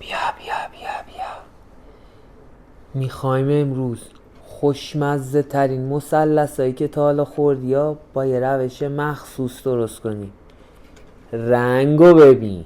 بیا. میخوایم امروز خوشمزه ترین مثلثایی که تا حالا خوردی ها با یه روش مخصوص درست کنیم. رنگو ببین.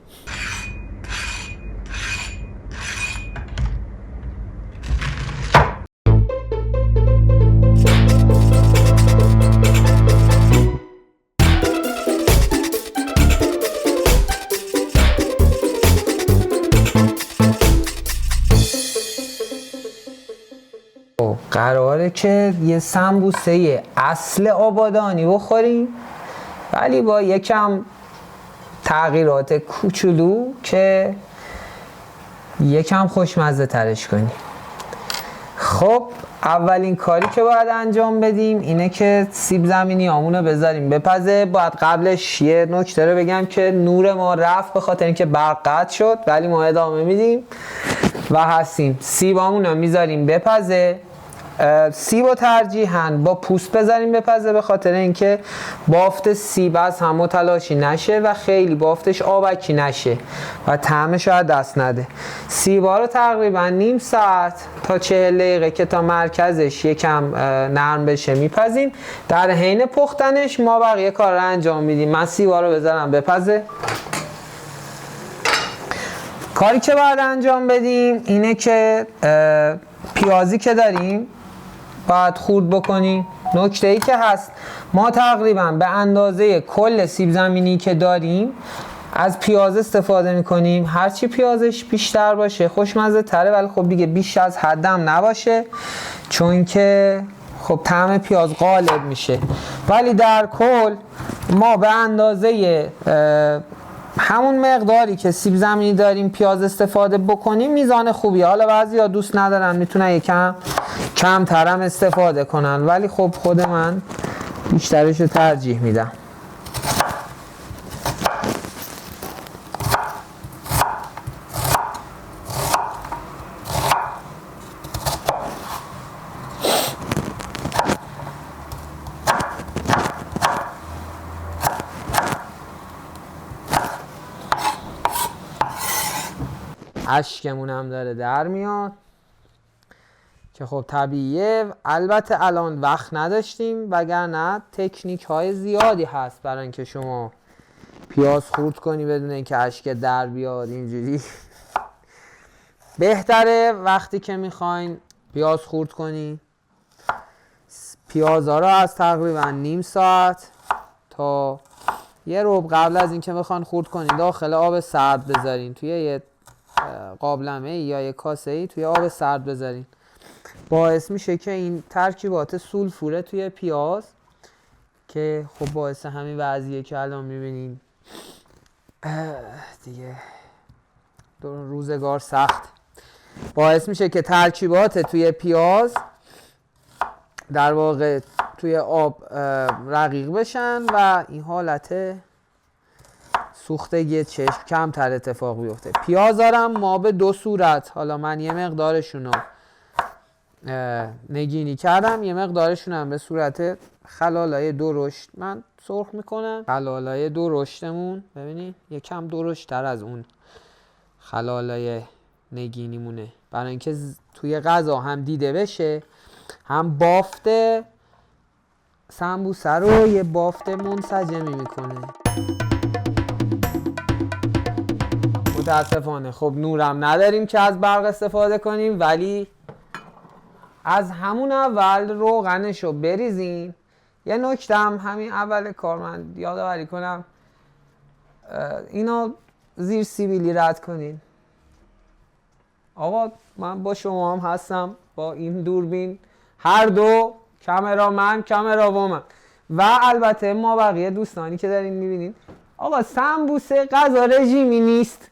قراره که یه سمبوسه اصل آبادانی بخوریم، ولی با یکم تغییرات کوچولو که یکم خوشمزه ترش کنیم. خب اولین کاری که باید انجام بدیم اینه که سیب زمینی آمونو بذاریم بپزه. باید قبلش یه نکته رو بگم که نور ما رفت به خاطر اینکه برق قطع شد، ولی ما ادامه میدیم و هستیم. سیب آمونو میذاریم بپزه. سیب و ترجیحاً با پوست بذاریم بپزه به خاطر اینکه بافت سیب از هم متلاشی نشه و خیلی بافتش آبکی نشه و طعمش رو دست نده. سیبا رو تقریبا نیم ساعت تا 40 دقیقه که تا مرکزش یکم نرم بشه میپزیم. در حین پختنش ما بقیه کار رو انجام میدیم. من سیبا رو بذارم بپزه. کاری که باید انجام بدیم اینه که پیازی که داریم باید خورد بکنیم. نکته ای که هست ما تقریبا به اندازه کل سیب زمینی که داریم از پیاز استفاده میکنیم. هرچی پیازش بیشتر باشه خوشمزه تره، ولی خب دیگه بیش از حدم نباشه چون که خب طعم پیاز غالب میشه. ولی در کل ما به اندازه همون مقداری که سیب زمینی داریم پیاز استفاده بکنیم میزان خوبیه. حالا بعضیا دوست ندارن میتونن یکم کمترم استفاده کنن، ولی خب خود من بیشترش رو ترجیح میدم. اشکمون هم داره در میاد که خب طبیعیه. البته الان وقت نداشتیم، وگرنه تکنیک های زیادی هست برای اینکه شما پیاز خورد کنی بدون اینکه اشک در بیاد. اینجوری بهتره وقتی که میخواین پیاز خورد کنی پیازها رو از تقریبا نیم ساعت تا یه ربع قبل از اینکه بخواین خورد کنین داخل آب سرد بذارین. توی یه قابلمه یا یه کاسه ای توی آب سرد بذارین. باعث میشه که این ترکیبات سولفوره توی پیاز که خب باعث همین وضعیه که الان میبینین دیگه روزگار سخت، باعث میشه که ترکیبات توی پیاز در واقع توی آب رقیق بشن و این حالت سوختگی چشم کمتر اتفاق بیفته. پیاز دارم ما به دو صورت، حالا من یه مقدارشونو نگینی کردم، یه مقدارشون به صورت خلالای درشت من سرخ میکنم. خلالای درشتمون ببینید یکم درشت‌تر از اون خلالای نگینیمونه برای اینکه توی غذا هم دیده بشه، هم بافت سمبوسه رو یه بافت منسجمی میکنه. متاسفانه خب نورم نداریم که از برق استفاده کنیم، ولی از همون اول روغنش رو بریزین. یه نکته هم همین اول کار من یادآوری کنم، اینا زیر سیبیلی رد کنین. آقا من با شما هم هستم با این دوربین، هر دو کامرامن کامراوومن و البته ما بقیه دوستانی که دارین میبینین. آقا سمبوسه غذا رژیمی نیست،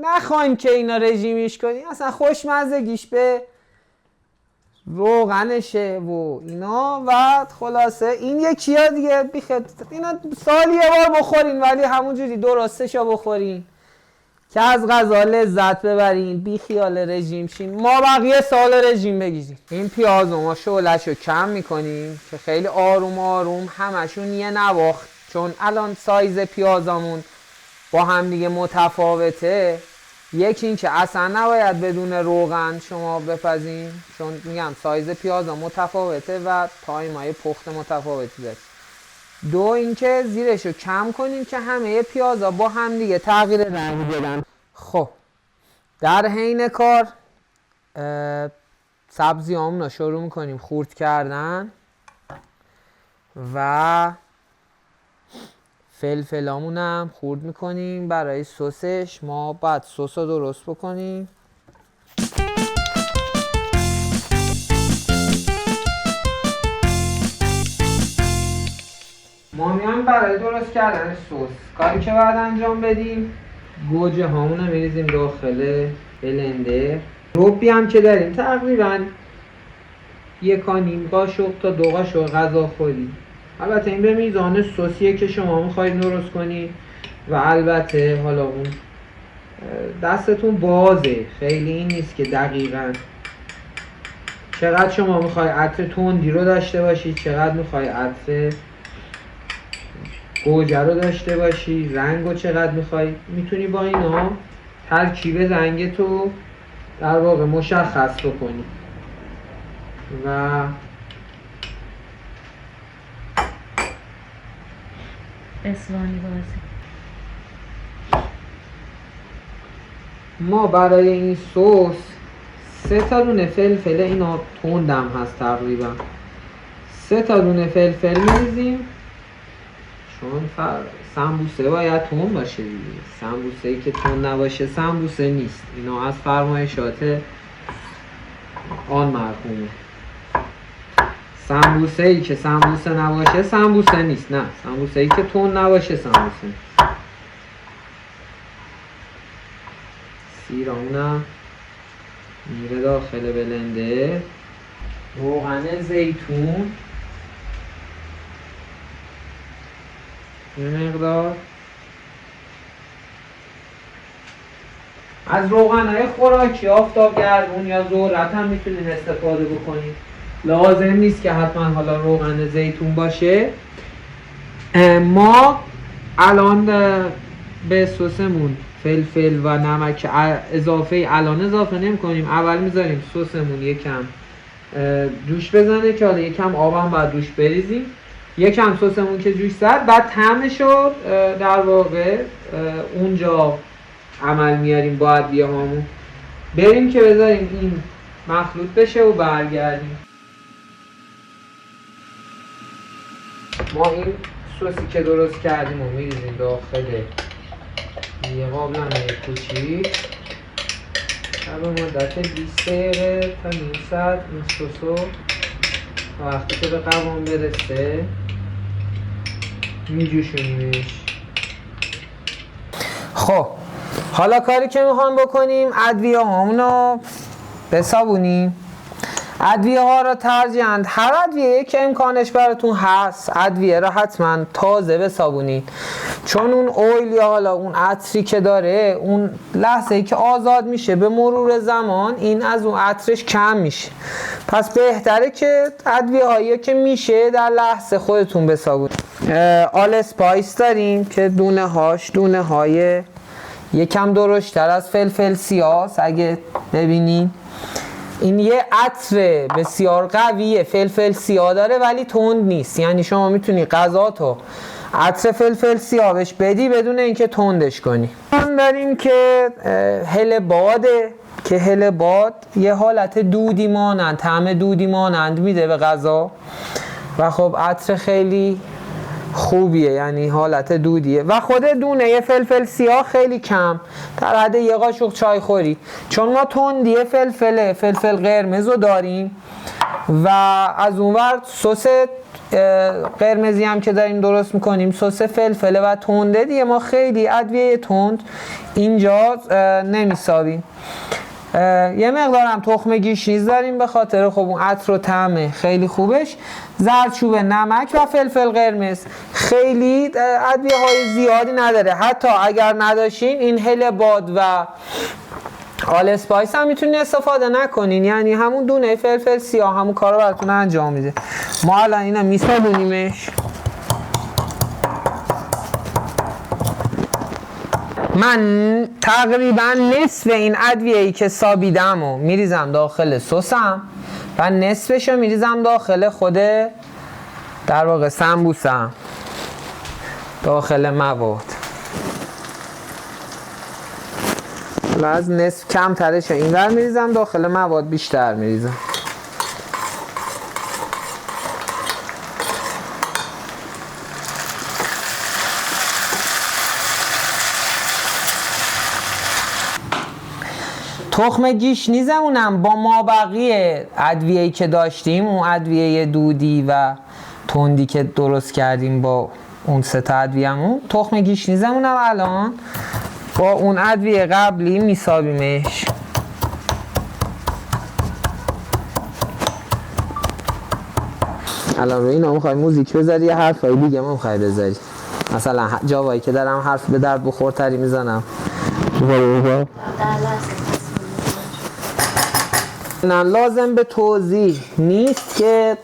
نخوایم که اینا رژیمیش کنیم. اصلا خوشمزگیش به روغنشه و اینا و خلاصه این یکی ها دیگه اینا سالی یه بار بخورین، ولی همونجوری درستشو بخورین که از غذا لذت ببرین، بی خیال رژیم شین. ما بقیه سال رژیم بگیریم. این پیازو ما شعله‌شو کم میکنیم که خیلی آروم آروم همشون یه نواخت، چون الان سایز پیازامون با هم دیگه متفاوته. یکی این که اصلا نباید بدون روغن شما بپزین، چون میگم سایز پیازا متفاوته و تایمای پخت متفاوتی داره. دو اینکه زیرش رو کم کنیم که همه پیازا با هم دیگه تغییر رنگ بدن. خب در حین کار سبزیامون رو شروع میکنیم خورد کردن و فلفلامون هم خورد میکنیم. برای سسش ما باید سس رو درست بکنیم. ما میایم برای درست کردن سس کاری که باید انجام بدیم، گوجه هامون رو میریزیم داخل بلندر. ربی هم که داریم تقریبا 1.5 قاشق تا 2 قاشق غذاخوری. البته این به میزان سسیه که شما میخواید درست کنید و البته حالا اون دستتون بازه، خیلی این نیست که دقیقاً چقدر شما میخواید عطر تندی رو داشته باشید، چقدر میخواید عطر گوجه رو داشته باشی، رنگ رو چقدر میخوای. میتونی با اینا ترکیب رنگ تو در واقع مشخص بکنی و اسوانی بازی. ما برای این سس 3 تا دونه فلفل، اینا تندم هست تقریبا، 3 تا دونه فلفل میریزیم چون سمبوسه باید تند باشه دیگه. سمبوسه ای که تند نباشه سمبوسه نیست. اینا از فرمایشات آن مرحومه. سمبوسه ای که سمبوسه نباشه سمبوسه نیست. نه، سمبوسه ای که تند نباشه سمبوسه نیست. سیرامونم میره داخل بلنده. روغن زیتون یه مقدار. از روغن‌های خوراکی آفتابگردون یا ذرت هم میتونید استفاده بکنید. لازم نیست که حتما حالا روغن زیتون باشه. ما الان به سسمون فلفل و نمک اضافه نمی کنیم. اول میذاریم سسمون یکم جوش بزنه که حالا یکم آب هم باید روش بریزیم. یکم سسمون که جوش زد بعد طعمشو در واقع اونجا عمل میاریم. با ادویه هامون بریم که بذاریم این مخلوط بشه و برگردیم. ما این سوسی که درست کردیم و میریزیم داخل یه قابلمه کوچیک و به مدت 20 دقیقه تا نیم ساعت این سوسو وقتی که به قوام برسه میجوشونیمش. خب حالا کاری که میخوام بکنیم ادویه هامونو بصابونیم. ادویه ها را ترجیحاً هر ادویه که امکانش براتون هست ادویه را حتما تازه بصابونید، چون اون اویل یا حالا اون عطری که داره اون لحظه ای که آزاد میشه به مرور زمان این از اون عطرش کم میشه. پس بهتره که ادویه هایی که میشه در لحظه خودتون بصابونید. آل اسپایس داریم که دونه های یکم درشتر از فلفل سیاه. اگه ببینین این یه عطر بسیار قویه، فلفل سیاه داره ولی تند نیست. یعنی شما میتونی غذاتو عطر فلفل سیاه بهش بدی بدون اینکه تندش کنی. داریم که هل باده که هل باد یه حالت دودی مانند، طعم دودی مانند میده به غذا و خب عطر خیلی خوبیه، یعنی حالت دودیه. و خود دونه فلفل سیاه خیلی کم، در حد 1 قاشق چای خوری، چون ما تندی فلفل قرمز رو داریم و از اونور سس قرمزی هم که داریم درست میکنیم سس فلفله و تنده دیگه. ما خیلی ادویه تند اینجا نمیسابیم. یه مقدارم تخم گیشنیز داریم به خاطر خب اون عطر و طعم خیلی خوبش. زردچوبه، نمک و فلفل قرمز. خیلی ادویه های زیادی نداره. حتی اگر نداشتین این هل باد و آل اسپایس هم میتونین استفاده نکنین، یعنی همون دونه فلفل سیاه همون کارو براتون انجام میده. ما الان اینا میسابونیمش. من تقریبا نصف این ادویه‌ای که سابیدم و میریزم داخل سسم و نصفشو میریزم داخل خود در واقع سمبوسم، داخل مواد. حالا از نصف کم ترش این ور میریزم، داخل مواد بیشتر میریزم. تخم گیشنیزمونم با مابقی ادویه‌ای که داشتیم، اون ادویه دودی و تندی که درست کردیم با اون سه تا ادویه‌مون، تخم گیشنیزمونم الان با اون ادویه قبلی میسابیمش. الان روی اینا میخوای موزیک بذاری یا حرفای دیگه ما میخوای بذاری؟ مثلا جاوایی که دارم حرف به درد بخورتری میزنم. نه لازم به توضیح نیست که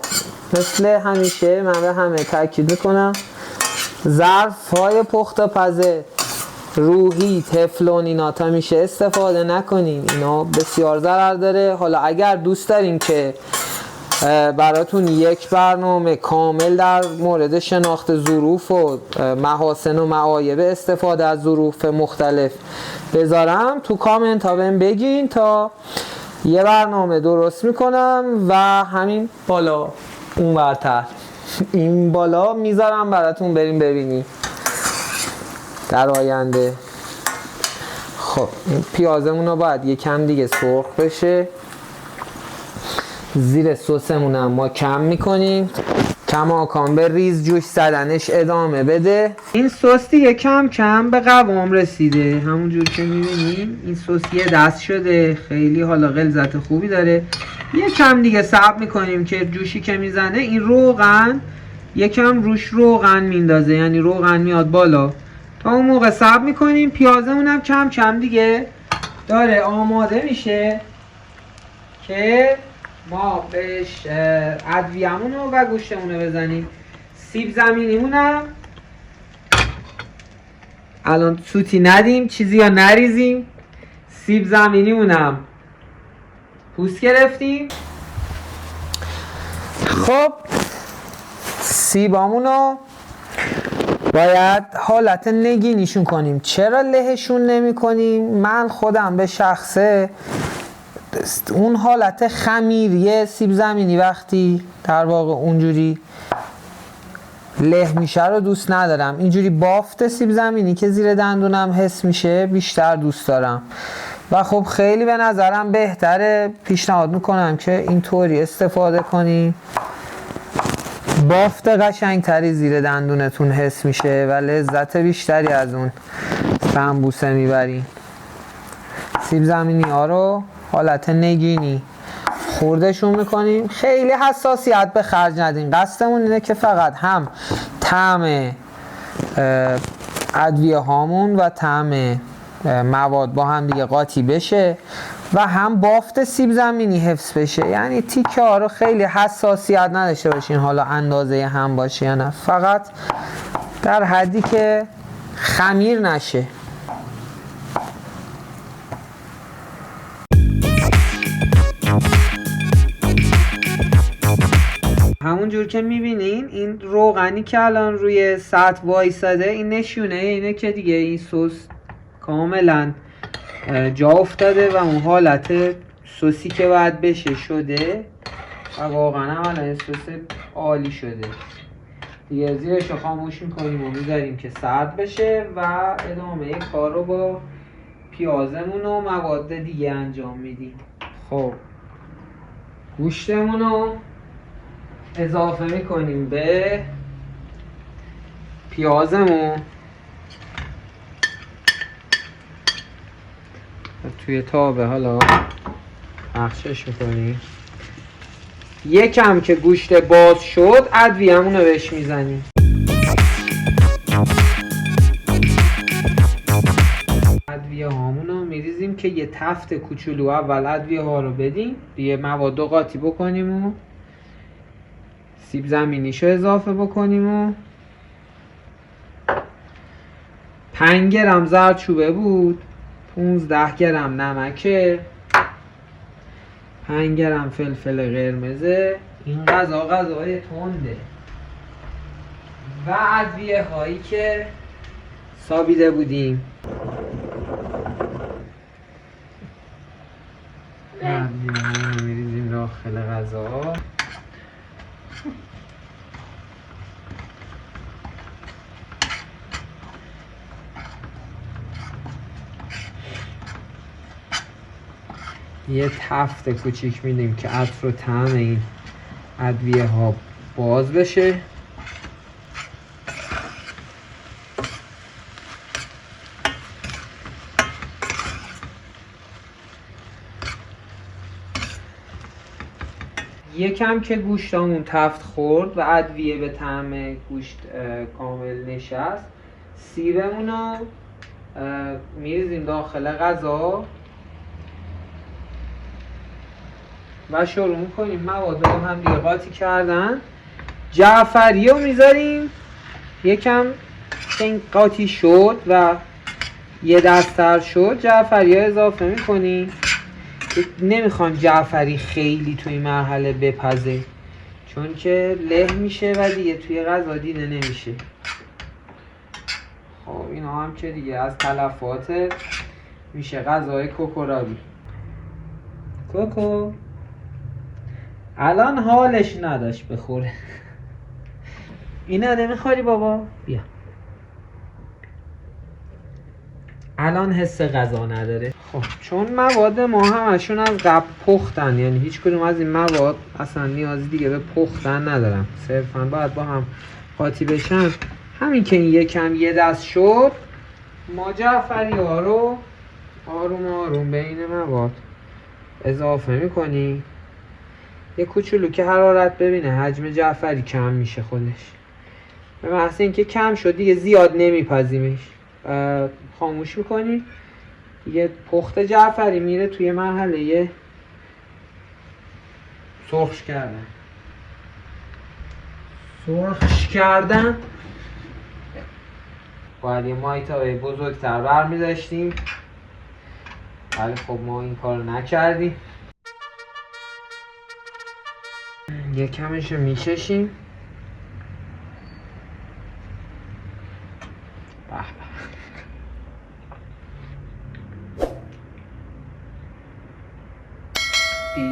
مثل همیشه من به همه تاکید میکنم ظرف‌های پخت پزه روحی تفلون اینا تا میشه استفاده نکنیم، اینا بسیار ضرر داره. حالا اگر دوست داریم که براتون یک برنامه کامل در مورد شناخت ظروف و محاسن و معایب استفاده از ظروف مختلف بذارم تو کامنت ها بهم بگین تا یه برنامه درست میکنم و همین بالا اون برتر این بالا میذارم براتون بریم ببینیم در آینده. خب این پیازمون رو باید یکم دیگه سرخ بشه. زیر سسمون هم ما کم میکنیم، کماکان به ریز جوش زدنش ادامه بده. این سس دیگه کم کم به قوام رسیده، همونجور که میبینیم این سس یه دست شده، خیلی حالا غلظت خوبی داره. یکم دیگه صبر میکنیم که جوشی که میزنه این روغن یکم روش روغن میندازه، یعنی روغن میاد بالا. تا اون موقع صبر میکنیم. پیازمون هم کم کم دیگه داره آماده میشه که ما بهش ادویه‌مون و گوشتمون رو بزنیم. سیب زمینیمون هم الان سوتی ندیم، چیزی یا نریزیم. سیب زمینیمون هم پوست گرفتیم. خب سیبامون رو باید حالت نگینیشون کنیم. چرا لهشون نمی کنیم؟ من خودم به شخصه اون حالت خمیریه سیب زمینی وقتی در واقع اونجوری له میشه رو دوست ندارم. اینجوری بافت سیب زمینی که زیر دندونم حس میشه بیشتر دوست دارم و خب خیلی به نظرم بهتره. پیشنهاد میکنم که اینطوری استفاده کنی، بافت قشنگتری زیر دندونتون حس میشه و لذت بیشتری از اون سمبوسه میبرین. سیب زمینی ها رو حالت نگینی خوردشون میکنیم. خیلی حساسیت به خرج ندیم. قصدمون اینه که فقط هم طعم ادویه هامون و طعم مواد با هم دیگه قاطی بشه و هم بافت سیب زمینی حفظ بشه. یعنی تیکه ها رو خیلی حساسیت نداشته باشین، حالا اندازه هم باشه یا نه، فقط در حدی که خمیر نشه. همون جور که میبینین این روغنی که الان روی سطح وایساده این نشونه اینه که دیگه این سس کاملا جا افتاده و اون حالت سوسی که باید بشه شده و واقعا هم الان سس عالی شده. دیگه زیرش رو خاموش میکنیم و میذاریم که سرد بشه و ادامه کار رو با پیازمون و مواد دیگه انجام میدیم. خب گوشتمون رو اضافه میکنیم به پیازمون. توی تابه حالا بخشش میکنیم. یکم که گوشت باز شد ادویه‌مون رو بهش میزنیم. ادویه هامون رو میریزیم که یه تفت کوچولو اول ادویه ها رو بدیم، دیگه مواد رو قاطی بکنیم و سیب زمینیشو اضافه بکنیم و 5 گرم زردچوبه بود، 15 گرم نمکه، 5 گرم فلفل قرمزه. این غذای تنده و ادویه هایی که سابیده بودیم. ادویه ها رو میریزیم داخل غذا. یه تفت کوچیک میدیم که عطر و طعم این ادویه ها باز بشه. یکم که گوشتامون تفت خورد و ادویه به طعم گوشت کامل نشست، سیبمون رو میریزیم داخل غذا و شروع میکنیم مواد رو هم دیگه قاطی کردن. جعفری رو میذاریم، یکم که این قاطی شد و یه دستر شد جعفری رو اضافه میکنیم. نمیخوام جعفری خیلی توی مرحله بپزه چون که له میشه و دیگه توی غذا دیده نمیشه. خب اینا هم که دیگه از تلفات میشه غذای کوکورابی. کوکو الان حالش نداشت بخوره. اینا نمیخوری بابا؟ بیا. الان حس غذا نداره. خب چون مواد ما همشون از قبل پختن، یعنی هیچ کدوم از این مواد اصلا نیازی دیگه به پختن ندارن، صرفا باید با هم قاطی بشن. همین که این یکم یه دست شد، ما جعفری ها رو آروم آروم بین مواد اضافه میکنیم. یه کوچولو که حرارت ببینه حجم جعفری کم میشه خودش. به محض اینکه کم شد دیگه زیاد نمیپزیمش، خاموش میکنی. دیگه پخت جعفری میره توی مرحله سرخش کردن. باید یه مایتابه بزرگتر برمی‌داشتیم، ولی خب ما این کار نکردیم. یه کمش رو میچشیم.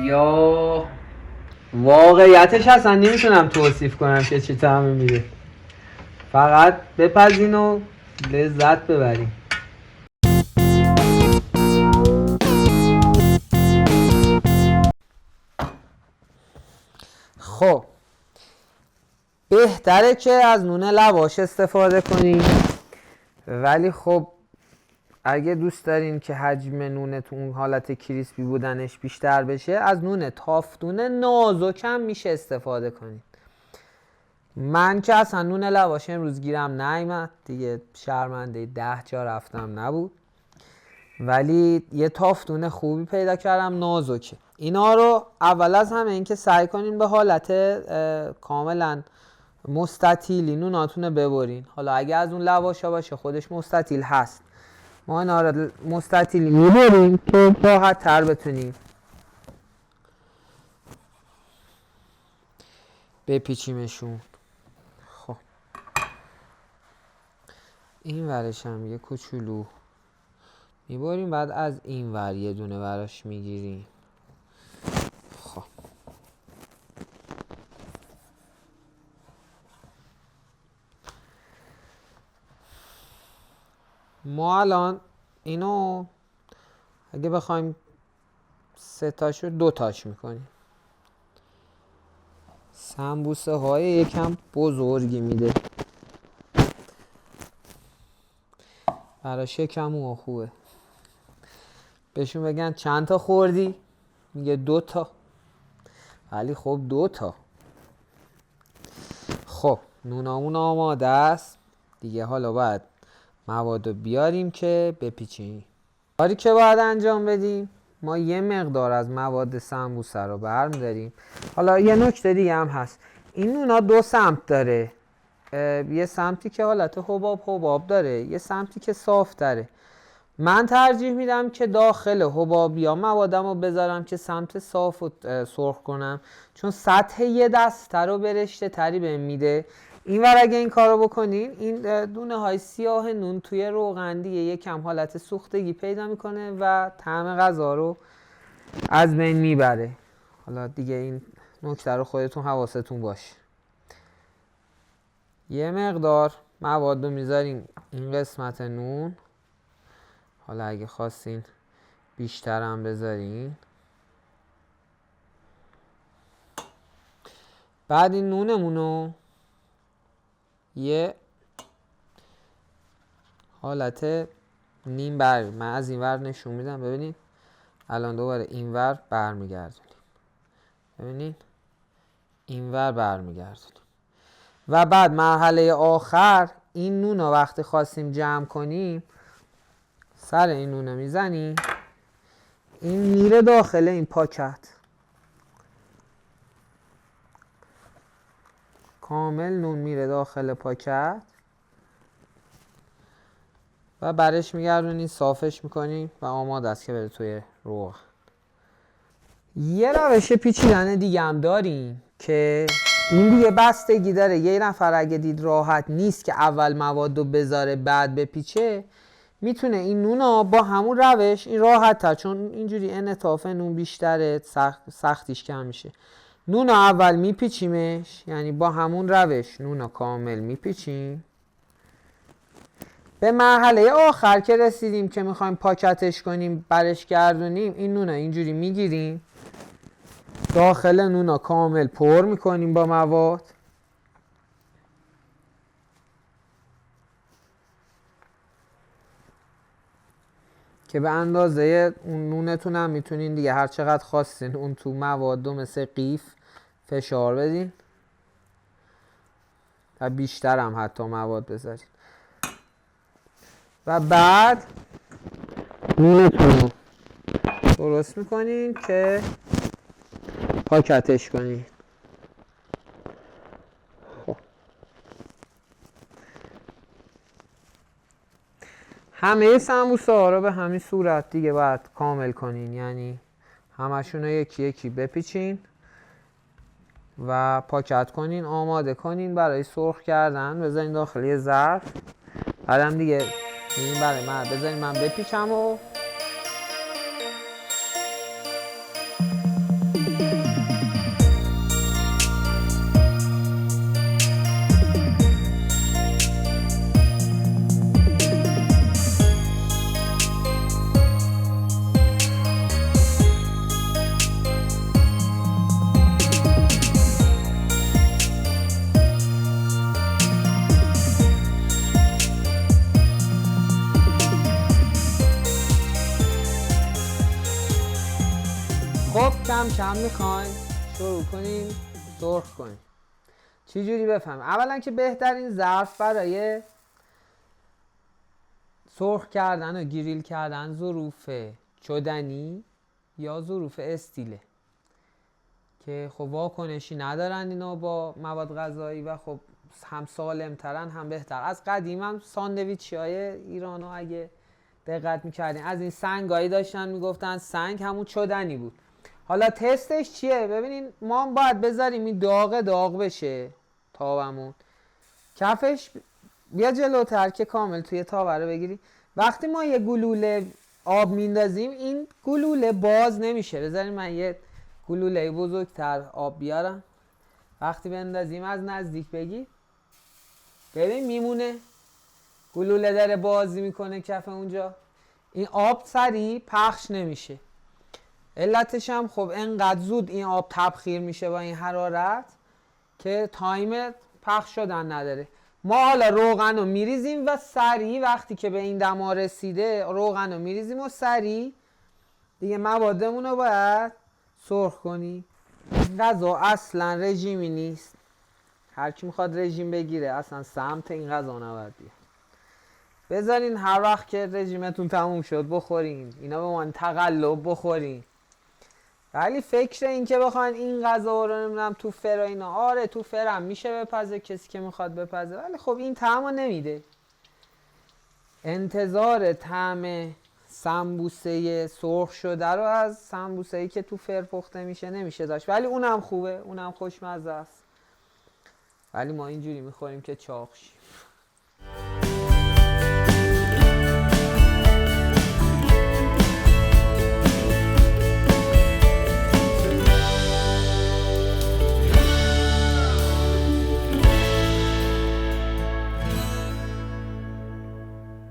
یا واقعیتش اصلا نمیتونم توصیف کنم که چه طعمی میده، فقط بپزین و لذت ببریم. خب بهتره که از نون لواش استفاده کنیم، ولی خب اگه دوست دارین که حجم نونتون اون حالت کریسپی بودنش بیشتر بشه، از نون تافتون نازکم میشه استفاده کنید. من که اصلا نون لواش امروز گیرم نیامد دیگه، شرمنده 10 جا رفتم نبود، ولی یه تافتون خوبی پیدا کردم نازکه. اینا رو اول از همه این که سعی کنین به حالت کاملا مستطیلی نوناتون ببرین. حالا اگه از اون لواشا باشه خودش مستطیل هست، ما اینا رو مستطیلی میبریم که راحت تر بتونیم بپیچیمشون. خب این ورش هم یه کوچولو میبریم، بعد از این ور یه دونه براش میگیریم. خب ما الان اینو اگه بخوایم 3 تاشو 2 تاش میکنیم. سمبوسه های یکم بزرگی میده، براش یکم خوبه. بهشون بگن چند تا خوردی؟ میگه 2 تا، ولی خب 2 تا. خب نونامون آماده است دیگه، حالا باید مواد رو بیاریم که بپیچیم. کاری که باید انجام بدیم، ما یه مقدار از مواد سمبوسه رو برمی‌داریم. حالا یه نکته دیگه هم هست، این نونا 2 سمت داره، یه سمتی که حالت حباب داره، یه سمتی که صاف داره. من ترجیح میدم که داخل حباب یا موادم رو بذارم که سمت صاف رو سرخ کنم، چون سطح یه دسته رو برشته تری بهم میده. اینور اگه این کارو بکنین، این دونه های سیاه نون توی روغن دیگه یکم حالت سوختگی پیدا میکنه و طعم غذا رو از بین میبره. حالا دیگه این نکته رو خودتون حواستون باشه. یه مقدار مواد رو میذاریم این قسمت نون، حالا اگه خواستین بیشتر هم بذارین. بعد این نونمونو یه حالت نیم بر من از این ور نشون میدم، ببینید الان دوباره این ور برمیگردونیم، ببینید این ور برمیگردونیم. و بعد مرحله آخر این نون رو وقتی خواستیم جمع کنیم، سر این نون رو میزنیم، این میره داخل این پاکت، کامل نون میره داخل پاکت و برش میگردونی، صافش میکنی و آماده است که بره توی روغن. یه روش پیچیدن دیگه هم داریم که این دیگه بستگی داره. یه نفر اگه دید راحت نیست که اول مواد رو بذاره بعد بپیچه، میتونه این نونا با همون روش این راحت تر، چون اینجوری انعطاف نون بیشتره، سختیش کم میشه. نونا اول میپیچیمش، یعنی با همون روش نونا کامل میپیچیم. به مرحله آخر که رسیدیم که میخوایم پاکتش کنیم، برش گردونیم، این نونا اینجوری میگیریم، داخل نونا کامل پر میکنیم با مواد. که به اندازه اون نونتون هم میتونین دیگه هر چقدر خواستین اون تو مواد مثل قیف فشار بدین و بیشتر هم حتی مواد بذارین و بعد نونتون رو درست میکنین که پاکتش کنین. همه سمبوسه ها رو به همین صورت دیگه باید کامل کنین، یعنی همشون رو یکی یکی بپیچین و پاکت کنین، آماده کنین برای سرخ کردن. بذارین داخل یه ظرف، بعدم دیگه این برای من بذارین من بپیچم و کم کم میخوایم شروع کنیم سرخ کنیم. چی جوری بفهم؟ اولا که بهترین ظرف برای سرخ کردن و گریل کردن ظروف چدنی یا ظروف استیله که خب واکنشی ندارن اینا با مواد غذایی و خب هم سالم ترن هم بهتر. از قدیم هم ساندویچی های ایرانو اگه دقت میکردین از این سنگایی داشتن، میگفتن سنگ همون چدنی بود. حالا تستش چیه؟ ببینین ما باید بذاریم این داغ بشه تاومون، کفش بیا جلوتر که کامل توی تاوه رو بگیری. وقتی ما یه گلوله آب میندازیم این گلوله باز نمیشه. بذارین من یه گلوله بزرگتر آب بیارم، وقتی بندازیم از نزدیک بگی ببین میمونه گلوله داره بازی میکنه کف اونجا، این آب سریع پخش نمیشه. علتش هم خب انقدر زود این آب تبخیر میشه با این حرارت که تایم پخش شدن نداره. ما حالا روغن رو میریزیم و سریع وقتی که به این دما رسیده روغن رو میریزیم و سریع دیگه موادمون رو باید سرخ کنی. غذا اصلا رژیمی نیست، هر کی میخواد رژیم بگیره اصلا سمت این غذا نباید بیاد. بذارین هر وقت که رژیمتون تموم شد بخورین، اینا به من تقلب بخورین. ولی فکر این که بخواین این غذا رو نمیدونم تو فر و اینا، آره تو فرم میشه بپزه کسی که میخواد بپزه، ولی خب این طعمو نمیده. انتظار طعم سمبوسه سرخ شده رو از سمبوسه‌ای که تو فر پخته میشه نمیشه داشت، ولی اونم خوبه، اونم خوشمزه است. ولی ما اینجوری میخوریم که چاق شیم.